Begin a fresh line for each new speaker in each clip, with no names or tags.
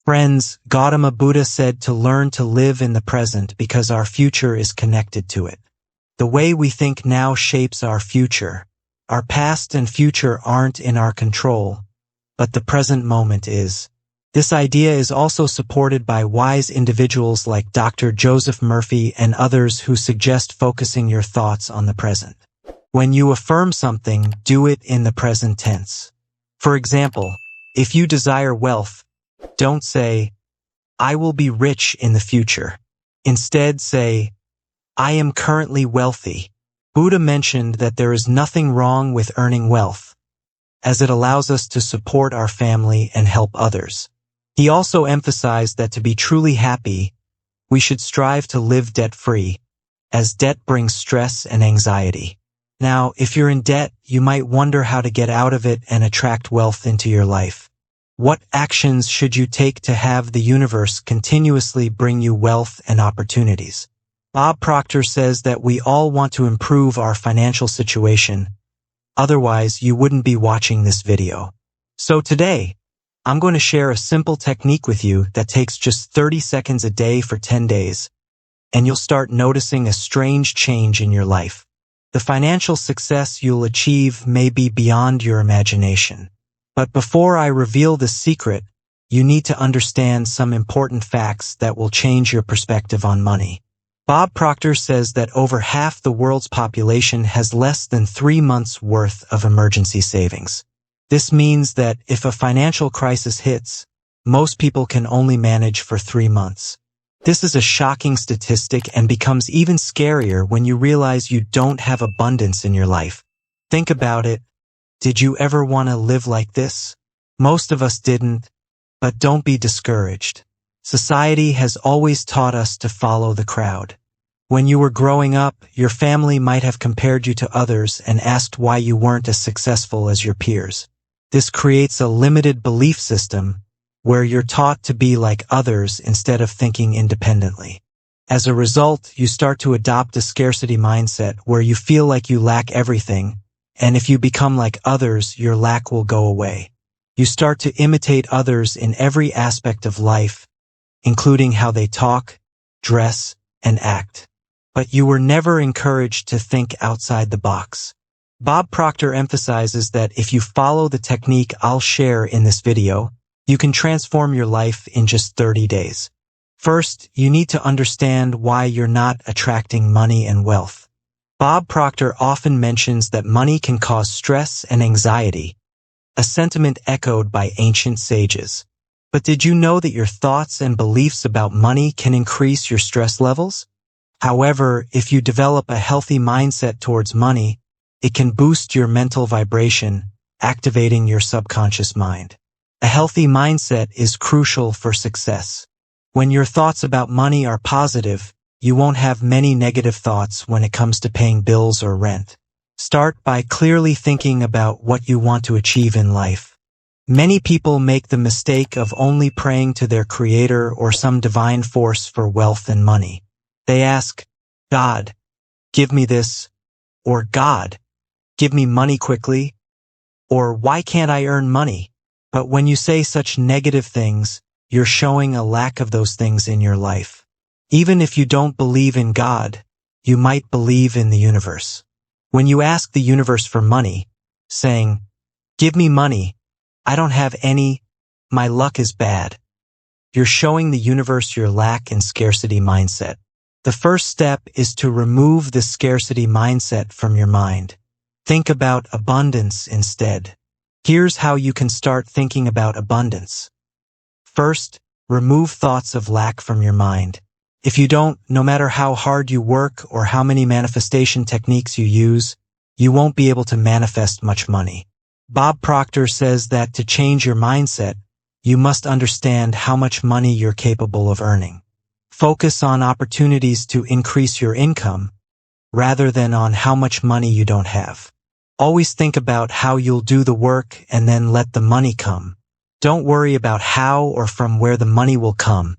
Friends, Gautama Buddha said to learn to live in the present because our future is connected to it. The way we think now shapes our future. Our past and future aren't in our control, but the present moment is. This idea is also supported by wise individuals like Dr. Joseph Murphy and others who suggest focusing your thoughts on the present. When you affirm something, do it in the present tense. For example, if you desire wealth, don't say, "I will be rich in the future." Instead, say, "I am currently wealthy." Buddha mentioned that there is nothing wrong with earning wealth, as it allows us to support our family and help others. He also emphasized that to be truly happy, we should strive to live debt-free, as debt brings stress and anxiety. Now, if you're in debt, you might wonder how to get out of it and attract wealth into your life. What actions should you take to have the universe continuously bring you wealth and opportunities? Bob Proctor says that we all want to improve our financial situation, otherwise you wouldn't be watching this video. So today, I'm going to share a simple technique with you that takes just 30 seconds a day for 10 days, and you'll start noticing a strange change in your life. The financial success you'll achieve may be beyond your imagination. But before I reveal the secret, you need to understand some important facts that will change your perspective on money. Bob Proctor says that over half the world's population has less than 3 months' worth of emergency savings. This means that if a financial crisis hits, most people can only manage for 3 months. This is a shocking statistic and becomes even scarier when you realize you don't have abundance in your life. Think about it. Did you ever want to live like this? Most of us didn't, but don't be discouraged. Society has always taught us to follow the crowd. When you were growing up, your family might have compared you to others and asked why you weren't as successful as your peers. This creates a limited belief system where you're taught to be like others instead of thinking independently. As a result, you start to adopt a scarcity mindset where you feel like you lack everything, and if you become like others, your lack will go away. You start to imitate others in every aspect of life, including how they talk, dress, and act. But you were never encouraged to think outside the box. Bob Proctor emphasizes that if you follow the technique I'll share in this video, you can transform your life in just 30 days. First, you need to understand why you're not attracting money and wealth. Bob Proctor often mentions that money can cause stress and anxiety, a sentiment echoed by ancient sages. But did you know that your thoughts and beliefs about money can increase your stress levels? However, if you develop a healthy mindset towards money, it can boost your mental vibration, activating your subconscious mind. A healthy mindset is crucial for success. When your thoughts about money are positive, you won't have many negative thoughts when it comes to paying bills or rent. Start by clearly thinking about what you want to achieve in life. Many people make the mistake of only praying to their creator or some divine force for wealth and money. They ask, "God, give me this," or "God, give me money quickly," or "Why can't I earn money?" But when you say such negative things, you're showing a lack of those things in your life. Even if you don't believe in God, you might believe in the universe. When you ask the universe for money, saying, "Give me money, I don't have any, my luck is bad," you're showing the universe your lack and scarcity mindset. The first step is to remove the scarcity mindset from your mind. Think about abundance instead. Here's how you can start thinking about abundance. First, remove thoughts of lack from your mind. If you don't, no matter how hard you work or how many manifestation techniques you use, you won't be able to manifest much money. Bob Proctor says that to change your mindset, you must understand how much money you're capable of earning. Focus on opportunities to increase your income, rather than on how much money you don't have. Always think about how you'll do the work and then let the money come. Don't worry about how or from where the money will come.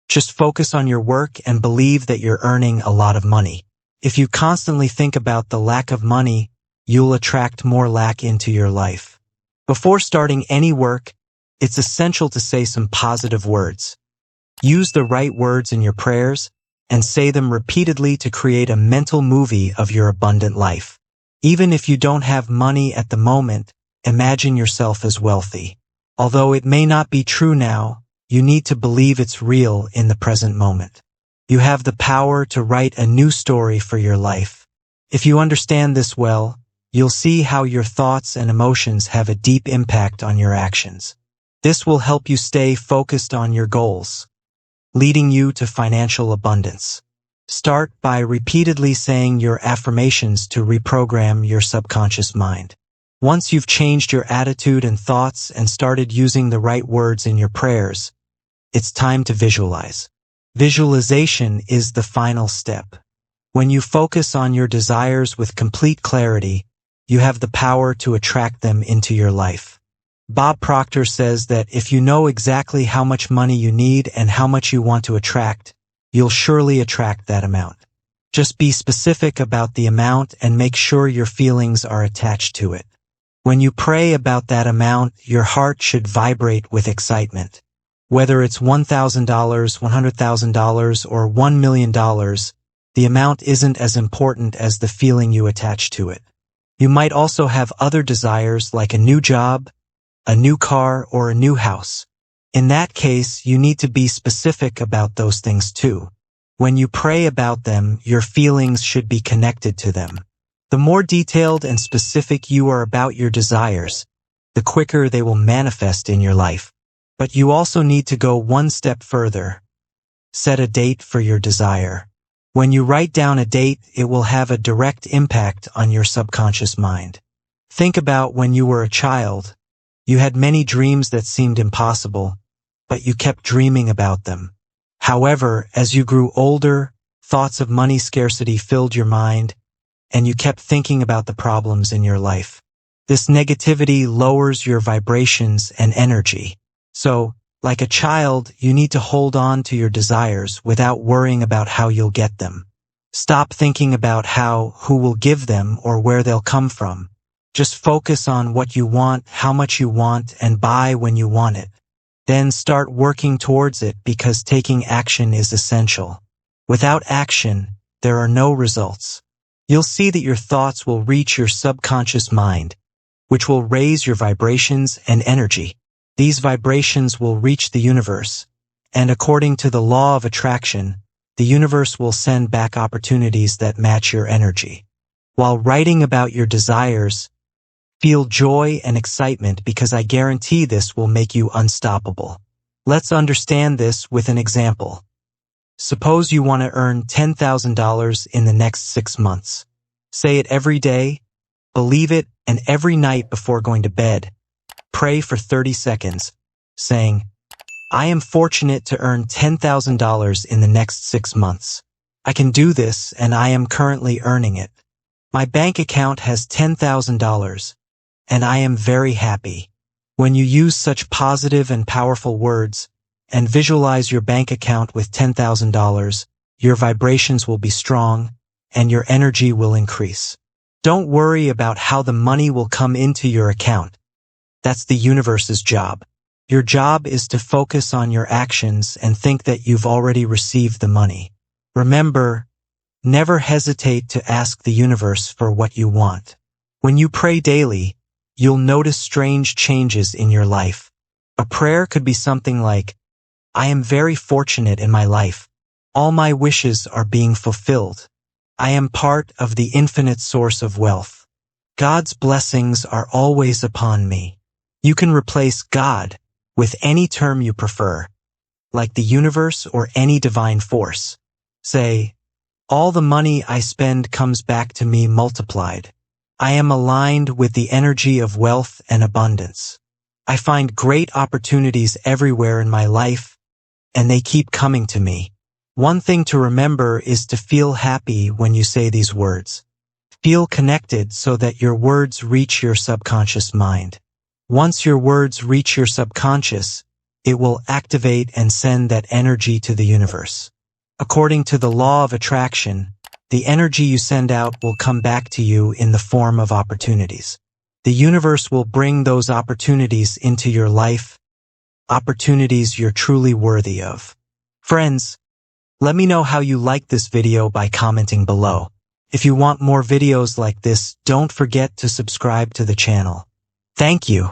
Just focus on your work and believe that you're earning a lot of money. If you constantly think about the lack of money, you'll attract more lack into your life. Before starting any work, it's essential to say some positive words. Use the right words in your prayers and say them repeatedly to create a mental movie of your abundant life. Even if you don't have money at the moment, imagine yourself as wealthy. Although it may not be true now, you need to believe it's real in the present moment. You have the power to write a new story for your life. If you understand this well, you'll see how your thoughts and emotions have a deep impact on your actions. This will help you stay focused on your goals, leading you to financial abundance. Start by repeatedly saying your affirmations to reprogram your subconscious mind. Once you've changed your attitude and thoughts and started using the right words in your prayers, it's time to visualize. Visualization is the final step. When you focus on your desires with complete clarity, you have the power to attract them into your life. Bob Proctor says that if you know exactly how much money you need and how much you want to attract, you'll surely attract that amount. Just be specific about the amount and make sure your feelings are attached to it. When you pray about that amount, your heart should vibrate with excitement. Whether it's $1,000, $100,000, or $1 million, the amount isn't as important as the feeling you attach to it. You might also have other desires like a new job, a new car, or a new house. In that case, you need to be specific about those things too. When you pray about them, your feelings should be connected to them. The more detailed and specific you are about your desires, the quicker they will manifest in your life. But you also need to go one step further. Set a date for your desire. When you write down a date, it will have a direct impact on your subconscious mind. Think about when you were a child. You had many dreams that seemed impossible, but you kept dreaming about them. However, as you grew older, thoughts of money scarcity filled your mind, and you kept thinking about the problems in your life. This negativity lowers your vibrations and energy. So, like a child, you need to hold on to your desires without worrying about how you'll get them. Stop thinking about who will give them, or where they'll come from. Just focus on what you want, how much you want, and buy when you want it. Then start working towards it, because taking action is essential. Without action, there are no results. You'll see that your thoughts will reach your subconscious mind, which will raise your vibrations and energy. These vibrations will reach the universe, and according to the law of attraction, the universe will send back opportunities that match your energy. While writing about your desires, feel joy and excitement, because I guarantee this will make you unstoppable. Let's understand this with an example. Suppose you want to earn $10,000 in the next 6 months. Say it every day, believe it, and every night before going to bed, pray for 30 seconds, saying, I am fortunate to earn $10,000 in the next 6 months. I can do this, and I am currently earning it. My bank account has $10,000, and I am very happy. When you use such positive and powerful words, and visualize your bank account with $10,000, your vibrations will be strong, and your energy will increase. Don't worry about how the money will come into your account. That's the universe's job. Your job is to focus on your actions and think that you've already received the money. Remember, never hesitate to ask the universe for what you want. When you pray daily, you'll notice strange changes in your life. A prayer could be something like, I am very fortunate in my life. All my wishes are being fulfilled. I am part of the infinite source of wealth. God's blessings are always upon me. You can replace God with any term you prefer, like the universe or any divine force. Say, all the money I spend comes back to me multiplied. I am aligned with the energy of wealth and abundance. I find great opportunities everywhere in my life, and they keep coming to me. One thing to remember is to feel happy when you say these words. Feel connected so that your words reach your subconscious mind. Once your words reach your subconscious, it will activate and send that energy to the universe. According to the law of attraction, the energy you send out will come back to you in the form of opportunities. The universe will bring those opportunities into your life, opportunities you're truly worthy of. Friends, let me know how you like this video by commenting below. If you want more videos like this, don't forget to subscribe to the channel. Thank you.